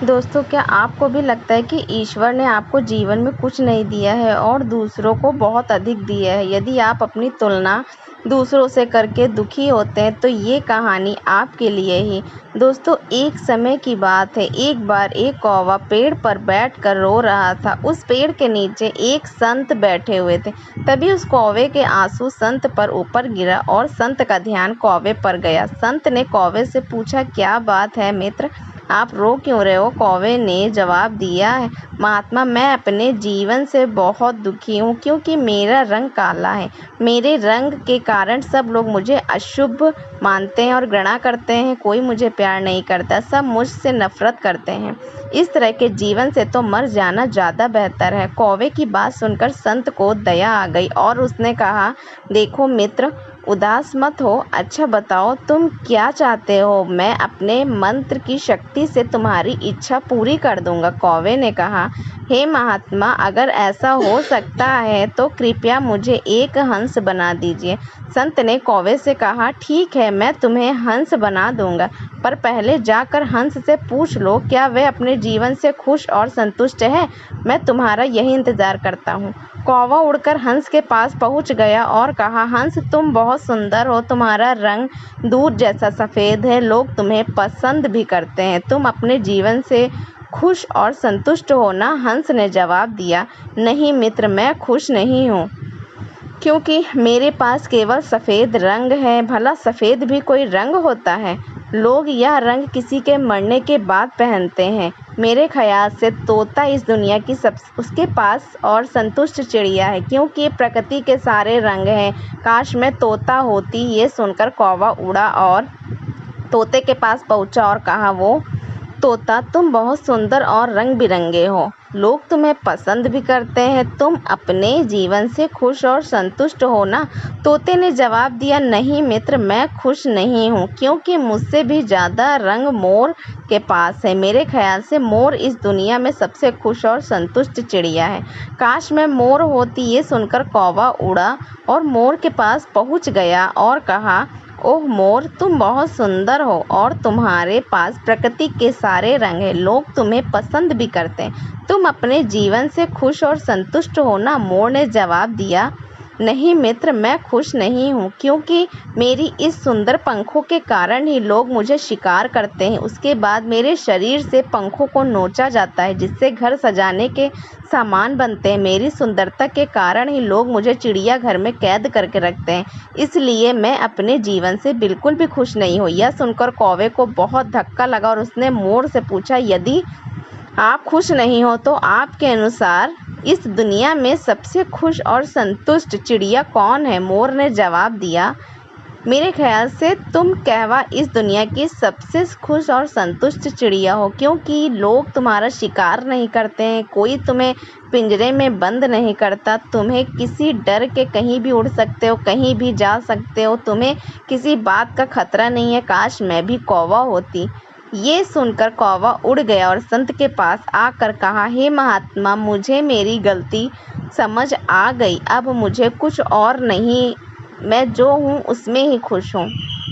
दोस्तों, क्या आपको भी लगता है कि ईश्वर ने आपको जीवन में कुछ नहीं दिया है और दूसरों को बहुत अधिक दिया है? यदि आप अपनी तुलना दूसरों से करके दुखी होते हैं तो ये कहानी आपके लिए ही। दोस्तों, एक समय की बात है, एक बार एक कौवा पेड़ पर बैठकर रो रहा था। उस पेड़ के नीचे एक संत बैठे हुए थे। तभी उस कौवे के आंसू संत पर ऊपर गिरा और संत का ध्यान कौवे पर गया। संत ने कौवे से पूछा, क्या बात है मित्र, आप रो क्यों रहे हो? कौवे ने जवाब दिया है, महात्मा, मैं अपने जीवन से बहुत दुखी हूँ क्योंकि मेरा रंग काला है। मेरे रंग के कारण सब लोग मुझे अशुभ मानते हैं और घृणा करते हैं। कोई मुझे प्यार नहीं करता, सब मुझसे नफरत करते हैं। इस तरह के जीवन से तो मर जाना ज़्यादा बेहतर है। कौवे की बात सुनकर संत को दया आ गई और उसने कहा, देखो मित्र, उदास मत हो। अच्छा बताओ, तुम क्या चाहते हो? मैं अपने मंत्र की शक्ति से तुम्हारी इच्छा पूरी कर दूंगा। कौवे ने कहा, हे महात्मा, अगर ऐसा हो सकता है तो कृपया मुझे एक हंस बना दीजिए। संत ने कौवे से कहा, ठीक है, मैं तुम्हें हंस बना दूंगा, पर पहले जाकर हंस से पूछ लो क्या वह अपने जीवन से खुश और संतुष्ट है। मैं तुम्हारा यही इंतजार करता हूँ। कौवा उड़कर हंस के पास पहुंच गया और कहा, हंस, तुम बहुत सुंदर हो। तुम्हारा रंग दूध जैसा सफ़ेद है। लोग तुम्हें पसंद भी करते हैं। तुम अपने जीवन से खुश और संतुष्ट हो ना? हंस ने जवाब दिया, नहीं मित्र, मैं खुश नहीं हूँ क्योंकि मेरे पास केवल सफ़ेद रंग है। भला सफ़ेद भी कोई रंग होता है? लोग यह रंग किसी के मरने के बाद पहनते हैं। मेरे ख्याल से तोता इस दुनिया की सब उसके पास और संतुष्ट चिड़िया है क्योंकि प्रकृति के सारे रंग हैं। काश मैं तोता होती। ये सुनकर कौवा उड़ा और तोते के पास पहुंचा और कहा, वो तोता, तुम बहुत सुंदर और रंग बिरंगे हो। लोग तुम्हें पसंद भी करते हैं। तुम अपने जीवन से खुश और संतुष्ट हो ना? तोते ने जवाब दिया, नहीं मित्र, मैं खुश नहीं हूँ क्योंकि मुझसे भी ज़्यादा रंग मोर के पास है। मेरे ख्याल से मोर इस दुनिया में सबसे खुश और संतुष्ट चिड़िया है। काश मैं मोर होती। ये सुनकर कौवा उड़ा और मोर के पास पहुँच गया और कहा, ओह मोर, तुम बहुत सुंदर हो और तुम्हारे पास प्रकृति के सारे रंग हैं। लोग तुम्हें पसंद भी करते हैं। तुम अपने जीवन से खुश और संतुष्ट हो ना? मोर ने जवाब दिया, नहीं मित्र, मैं खुश नहीं हूँ क्योंकि मेरी इस सुंदर पंखों के कारण ही लोग मुझे शिकार करते हैं। उसके बाद मेरे शरीर से पंखों को नोचा जाता है जिससे घर सजाने के सामान बनते हैं। मेरी सुंदरता के कारण ही लोग मुझे चिड़ियाघर में कैद करके रखते हैं। इसलिए मैं अपने जीवन से बिल्कुल भी खुश नहीं हूँ। यह सुनकर कौवे को बहुत धक्का लगा और उसने मोर से पूछा, यदि आप खुश नहीं हो तो आपके अनुसार इस दुनिया में सबसे खुश और संतुष्ट चिड़िया कौन है? मोर ने जवाब दिया, मेरे ख्याल से तुम कहवा इस दुनिया की सबसे खुश और संतुष्ट चिड़िया हो क्योंकि लोग तुम्हारा शिकार नहीं करते हैं। कोई तुम्हें पिंजरे में बंद नहीं करता। तुम्हें किसी डर के कहीं भी उड़ सकते हो, कहीं भी जा सकते हो। तुम्हें किसी बात का खतरा नहीं है। काश मैं भी कौवा होती। ये सुनकर कौवा उड़ गया और संत के पास आकर कहा, हे महात्मा, मुझे मेरी गलती समझ आ गई। अब मुझे कुछ और नहीं, मैं जो हूँ उसमें ही खुश हूँ।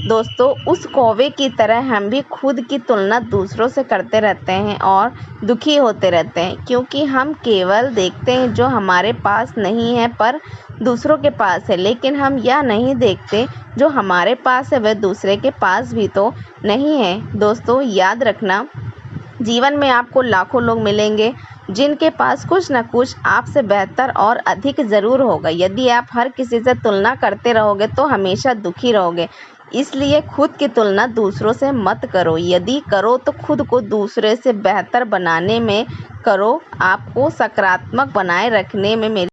दोस्तों, उस कौवे की तरह हम भी खुद की तुलना दूसरों से करते रहते हैं और दुखी होते रहते हैं क्योंकि हम केवल देखते हैं जो हमारे पास नहीं है पर दूसरों के पास है, लेकिन हम यह नहीं देखते जो हमारे पास है वह दूसरे के पास भी तो नहीं है। दोस्तों, याद रखना, जीवन में आपको लाखों लोग मिलेंगे जिनके पास कुछ न कुछ आपसे बेहतर और अधिक ज़रूर होगा। यदि आप हर किसी से तुलना करते रहोगे तो हमेशा दुखी रहोगे। इसलिए खुद की तुलना दूसरों से मत करो। यदि करो तो खुद को दूसरे से बेहतर बनाने में करो। आपको सकारात्मक बनाए रखने में मेरी